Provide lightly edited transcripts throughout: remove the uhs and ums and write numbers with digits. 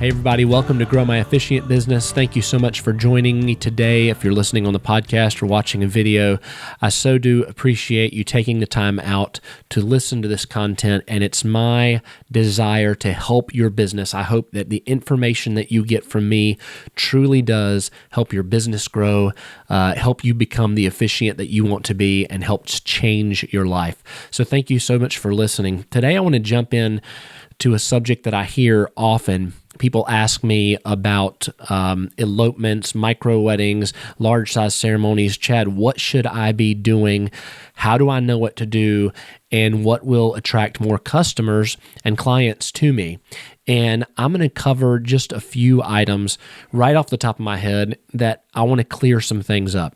Hey everybody, welcome to Grow My Officiant Business. Thank you so much for joining me today. If you're listening on the podcast or watching a video, I so do appreciate you taking the time out to listen to this content, and it's my desire to help your business. I hope that the information that you get from me truly does help your business grow, help you become the officiant that you want to be, and helps change your life. So thank you so much for listening. Today I want to jump in to a subject that I hear often. People ask me about elopements, micro weddings, large size ceremonies. Chad, what should I be doing? How do I know what to do? And what will attract more customers and clients to me? And I'm going to cover just a few items right off the top of my head that I want to clear some things up.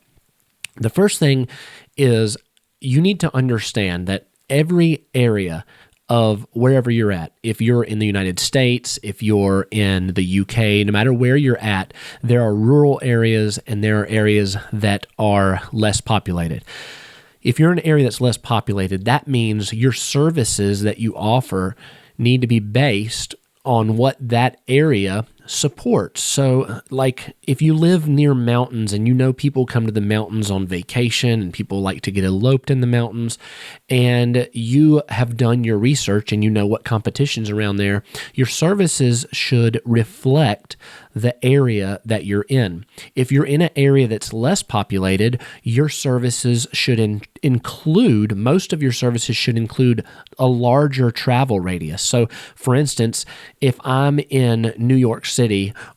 The first thing is you need to understand that every area of wherever you're at, if you're in the United States, if you're in the UK, no matter where you're at, there are rural areas and there are areas that are less populated. If you're in an area that's less populated, that means your services that you offer need to be based on what that area supports. So like if you live near mountains and you know people come to the mountains on vacation and people like to get eloped in the mountains, and you have done your research and you know what competitions around there, your services should reflect the area that you're in. If you're in an area that's less populated, your services should include, most of your services should include a larger travel radius. So for instance, if I'm in New York City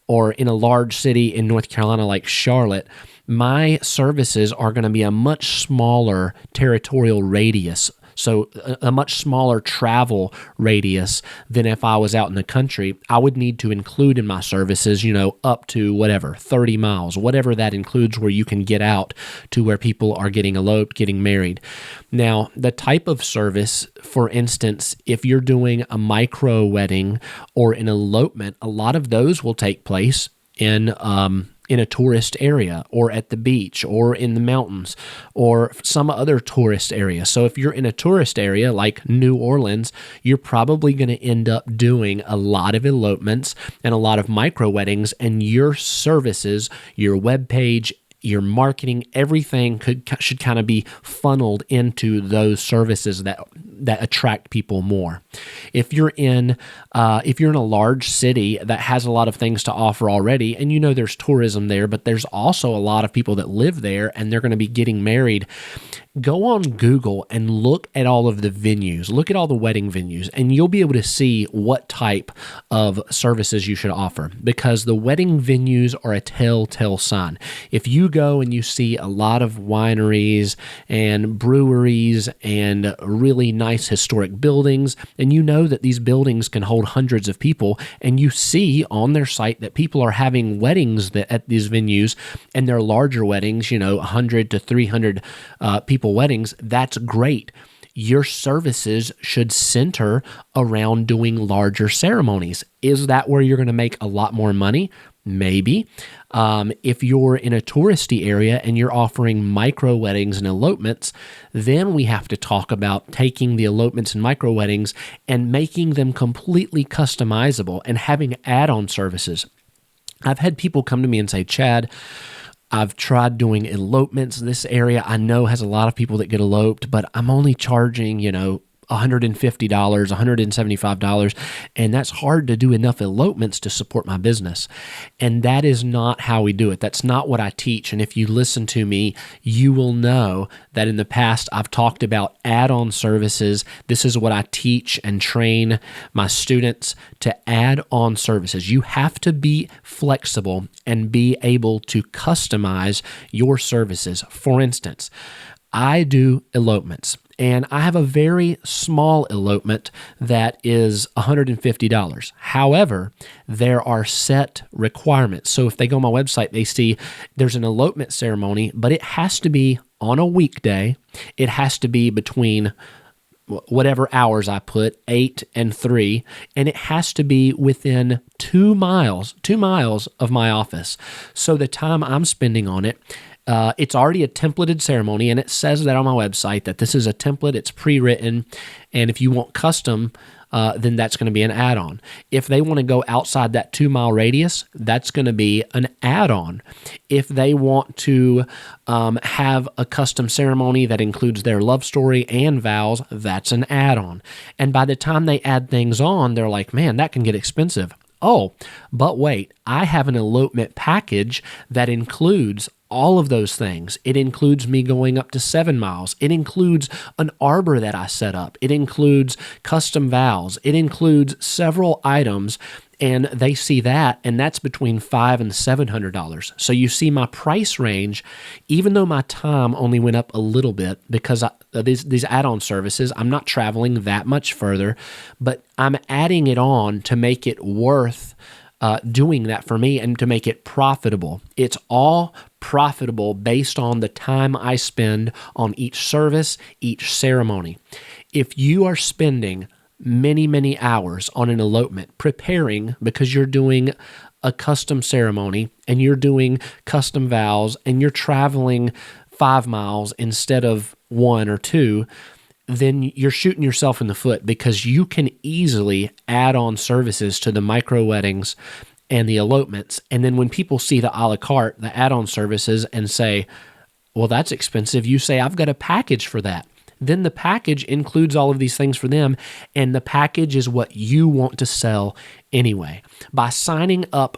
or in a large city in North Carolina like Charlotte, my services are going to be a much smaller territorial radius. So a much smaller travel radius than if I was out in the country. I would need to include in my services, up to whatever, 30 miles, whatever that includes, where you can get out to where people are getting eloped, getting married. Now, the type of service, for instance, if you're doing a micro wedding or an elopement, a lot of those will take place in a tourist area or at the beach or in the mountains or some other tourist area. So if you're in a tourist area like New Orleans, you're probably going to end up doing a lot of elopements and a lot of micro weddings, and your services, your webpage, your marketing, everything should kind of be funneled into those services that attract people more. If you're in a large city that has a lot of things to offer already, and there's tourism there, but there's also a lot of people that live there and they're going to be getting married, go on Google and look at all of the venues, look at all the wedding venues, and you'll be able to see what type of services you should offer, because the wedding venues are a telltale sign. If you go and you see a lot of wineries and breweries and really nice historic buildings, and you know that these buildings can hold hundreds of people, and you see on their site that people are having weddings at these venues, and they're larger weddings, 100 to 300 people weddings, that's great. Your services should center around doing larger ceremonies. Is that where you're going to make a lot more money? Maybe. If you're in a touristy area and you're offering micro weddings and elopements, then we have to talk about taking the elopements and micro weddings and making them completely customizable and having add-on services. I've had people come to me and say, Chad, I've tried doing elopements. This area I know has a lot of people that get eloped, but I'm only charging, $150, $175, and that's hard to do enough elopements to support my business. And that is not how we do it. That's not what I teach. And if you listen to me, you will know that in the past I've talked about add-on services. This is what I teach and train my students to add on services. You have to be flexible and be able to customize your services. For instance, I do elopements, and I have a very small elopement that is $150. However, there are set requirements. So if they go on my website, they see there's an elopement ceremony, but it has to be on a weekday. It has to be between whatever hours I put, 8 and 3, and it has to be within 2 miles of my office. So the time I'm spending on it It's already a templated ceremony, and it says that on my website that this is a template. It's pre-written, and if you want custom, then that's going to be an add-on. If they want to go outside that 2-mile radius, that's going to be an add-on. If they want to have a custom ceremony that includes their love story and vows, that's an add-on. And by the time they add things on, they're like, man, that can get expensive. Oh, but wait, I have an elopement package that includes all of those things. It includes me going up to 7 miles. It includes an arbor that I set up. It includes custom vows. It includes several items, and they see that, and that's between $500 and $700. So you see my price range, even though my time only went up a little bit because these add-on services, I'm not traveling that much further, but I'm adding it on to make it worth doing that for me and to make it profitable. It's all profitable based on the time I spend on each service, each ceremony. If you are spending many, many hours on an elopement preparing because you're doing a custom ceremony and you're doing custom vows and you're traveling 5 miles instead of 1 or 2, then you're shooting yourself in the foot because you can easily add on services to the micro weddings and the elopements. And then when people see the a la carte, the add-on services, and say, well, that's expensive, you say, I've got a package for that. Then the package includes all of these things for them, and the package is what you want to sell anyway. By signing up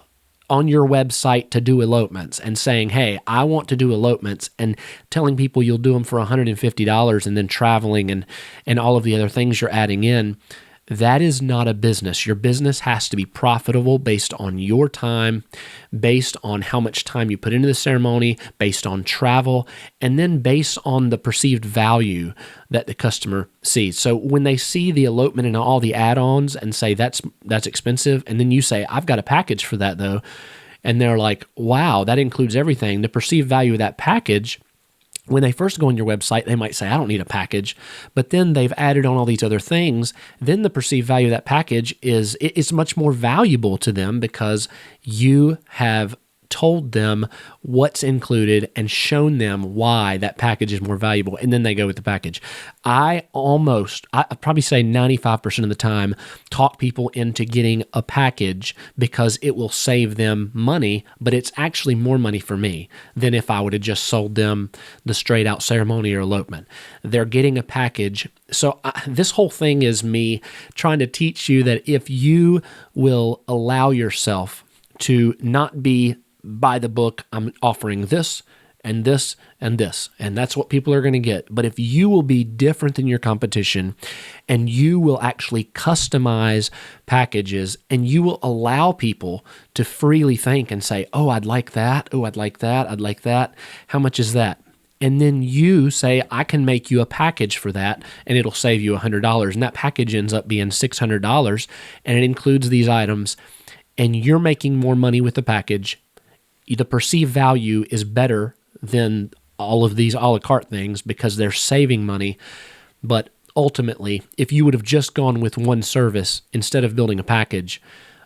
on your website to do elopements and saying, hey, I want to do elopements, and telling people you'll do them for $150 and then traveling and all of the other things you're adding in, that is not a business. Your business has to be profitable based on your time, based on how much time you put into the ceremony, based on travel, and then based on the perceived value that the customer sees. So when they see the elopement and all the add-ons and say that's expensive, and then you say, I've got a package for that though, and they're like, wow, that includes everything. The perceived value of that package, when they first go on your website, they might say, I don't need a package, but then they've added on all these other things. Then the perceived value of that package is it's much more valuable to them because you have told them what's included and shown them why that package is more valuable, and then they go with the package. I probably say 95% of the time talk people into getting a package because it will save them money, but it's actually more money for me than if I would have just sold them the straight out ceremony or elopement. They're getting a package. So this whole thing is me trying to teach you that if you will allow yourself to not be by the book, I'm offering this and this and this, and that's what people are going to get. But if you will be different than your competition and you will actually customize packages and you will allow people to freely think and say, oh, I'd like that. Oh, I'd like that. I'd like that. How much is that? And then you say, I can make you a package for that, and it'll save you $100. And that package ends up being $600, and it includes these items, and you're making more money with the package. The perceived value is better than all of these a la carte things because they're saving money. But ultimately, if you would have just gone with one service instead of building a package,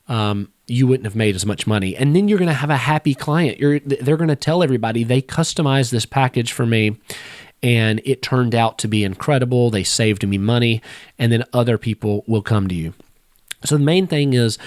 you wouldn't have made as much money. And then you're going to have a happy client. They're going to tell everybody they customized this package for me, and it turned out to be incredible. They saved me money, and then other people will come to you. So the main thing is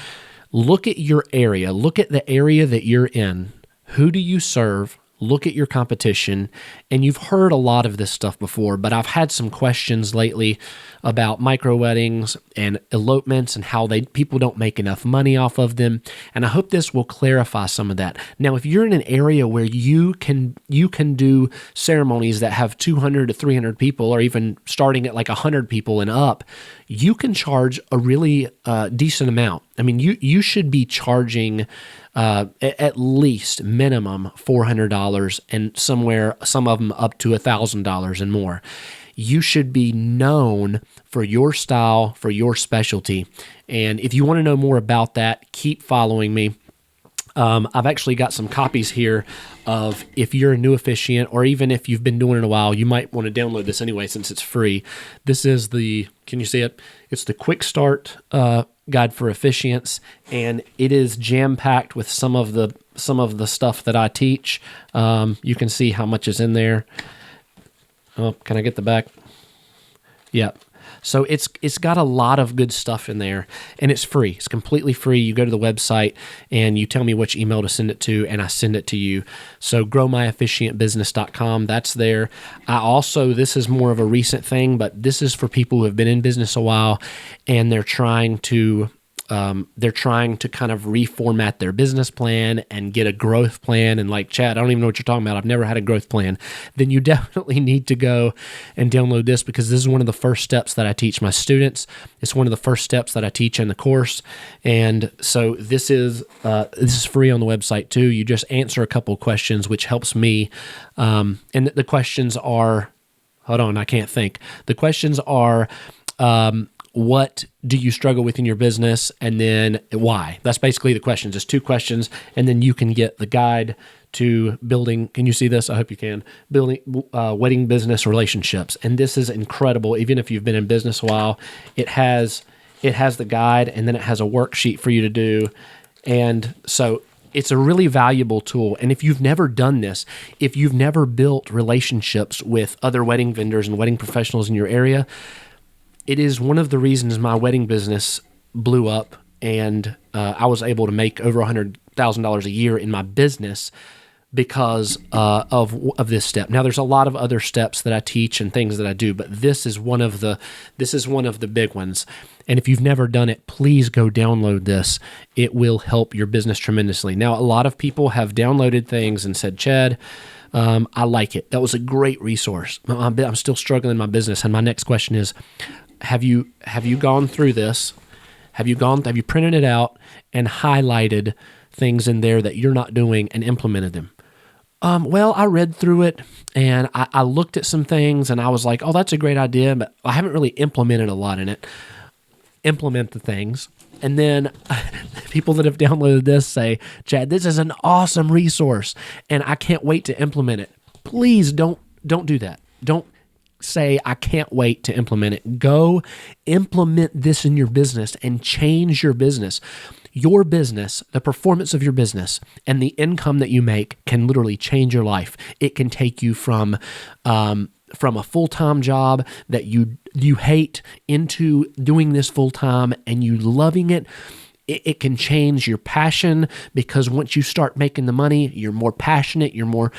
look at your area. Look at the area that you're in. Who do you serve? Look at your competition. And you've heard a lot of this stuff before, but I've had some questions lately about micro weddings and elopements and how people don't make enough money off of them. And I hope this will clarify some of that. Now, if you're in an area where you can do ceremonies that have 200 to 300 people, or even starting at like 100 people and up, you can charge a really decent amount. I mean, you should be charging at least minimum $400 and some of them up to $1,000 and more. You should be known for your style, for your specialty. And if you want to know more about that, keep following me. I've actually got some copies here of, if you're a new officiant, or even if you've been doing it a while, you might want to download this anyway since it's free. This is can you see it? It's the Quick Start guide for officiants, and it is jam-packed with some of the stuff that I teach. You can see how much is in there. Oh, can I get the back? Yeah. So it's got a lot of good stuff in there, and it's free. It's completely free. You go to the website and you tell me which email to send it to, and I send it to you. So growmyefficientbusiness.com, that's there. This is more of a recent thing, but this is for people who have been in business a while, and they're trying to kind of reformat their business plan and get a growth plan. And like, Chad, I don't even know what you're talking about. I've never had a growth plan. Then you definitely need to go and download this, because this is one of the first steps that I teach my students. It's one of the first steps that I teach in the course. And so this is free on the website too. You just answer a couple of questions, which helps me. And the questions are, hold on, I can't think. The questions are, what do you struggle with in your business? And then why? That's basically the questions. It's 2 questions. And then you can get the guide to building, can you see this? I hope you can. Building wedding business relationships. And this is incredible. Even if you've been in business a while, it has the guide, and then it has a worksheet for you to do. And so it's a really valuable tool. And if you've never done this, if you've never built relationships with other wedding vendors and wedding professionals in your area, it is one of the reasons my wedding business blew up, and I was able to make over $100,000 a year in my business because of this step. Now, there's a lot of other steps that I teach and things that I do, but this is one of the big ones. And if you've never done it, please go download this. It will help your business tremendously. Now, a lot of people have downloaded things and said, Chad, I like it. That was a great resource. I'm still struggling in my business. And my next question is, have you gone through this? Have you printed it out and highlighted things in there that you're not doing and implemented them? Well, I read through it and I looked at some things and I was like, oh, that's a great idea, but I haven't really implemented a lot in it. Implement the things. And then people that have downloaded this say, Chad, this is an awesome resource and I can't wait to implement it. Please don't do that. Don't say, I can't wait to implement it. Go implement this in your business and change your business. Your business, the performance of your business, and the income that you make can literally change your life. It can take you from a full-time job that you hate into doing this full-time and you loving it. It can change your passion, because once you start making the money, you're more passionate, you're more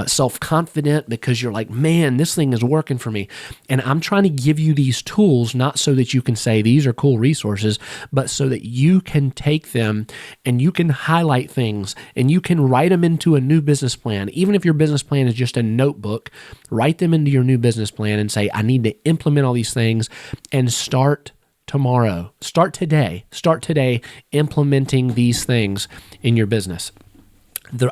self-confident, because you're like, man, this thing is working for me. And I'm trying to give you these tools, not so that you can say these are cool resources, but so that you can take them and you can highlight things and you can write them into a new business plan. Even if your business plan is just a notebook, write them into your new business plan and say, I need to implement all these things, and start tomorrow. Start today implementing these things in your business.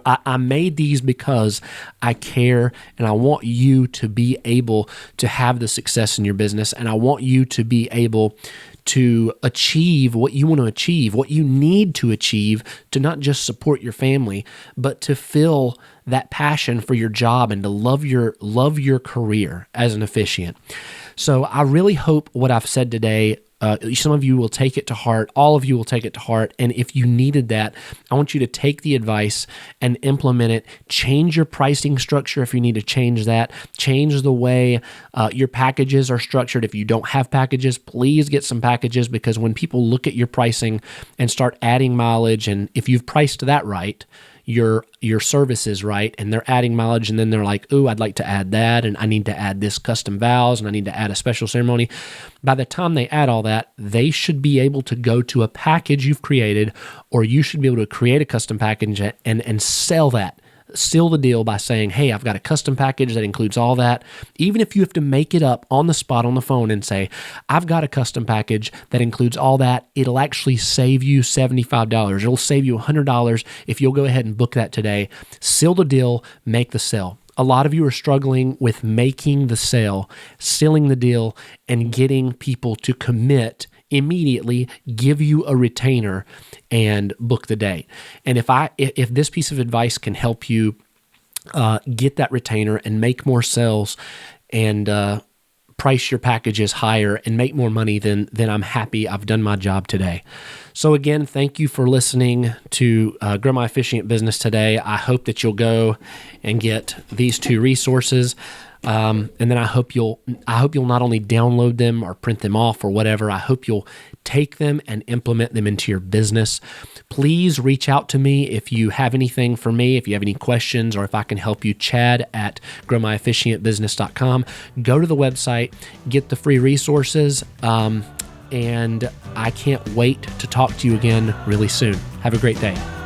I made these because I care, and I want you to be able to have the success in your business, and I want you to be able to achieve what you want to achieve, what you need to achieve to not just support your family, but to fill that passion for your job and to love your career as an officiant. So I really hope what I've said today, some of you will take it to heart. All of you will take it to heart. And if you needed that, I want you to take the advice and implement it. Change your pricing structure if you need to change that. Change the way your packages are structured. If you don't have packages, please get some packages, because when people look at your pricing and start adding mileage, and if you've priced that right, your services right, and they're adding mileage, and then they're like, ooh, I'd like to add that, and I need to add this custom vows, and I need to add a special ceremony. By the time they add all that, they should be able to go to a package you've created, or you should be able to create a custom package and sell that. Seal the deal by saying, hey, I've got a custom package that includes all that. Even if you have to make it up on the spot on the phone and say, I've got a custom package that includes all that, it'll actually save you $75. It'll save you $100 if you'll go ahead and book that today. Seal the deal, make the sale. A lot of you are struggling with making the sale, sealing the deal, and getting people to commit immediately, give you a retainer, and book the date. And if this piece of advice can help you get that retainer and make more sales and price your packages higher and make more money, then I'm happy. I've done my job today. So again, thank you for listening to Grow My Officiant Business today. I hope that you'll go and get these 2 resources. And then I hope you'll not only download them or print them off or whatever. I hope you'll take them and implement them into your business. Please reach out to me if you have anything for me, if you have any questions, or if I can help you. Chad at growmyofficiantbusiness.com. Go to the website, get the free resources, and I can't wait to talk to you again really soon. Have a great day.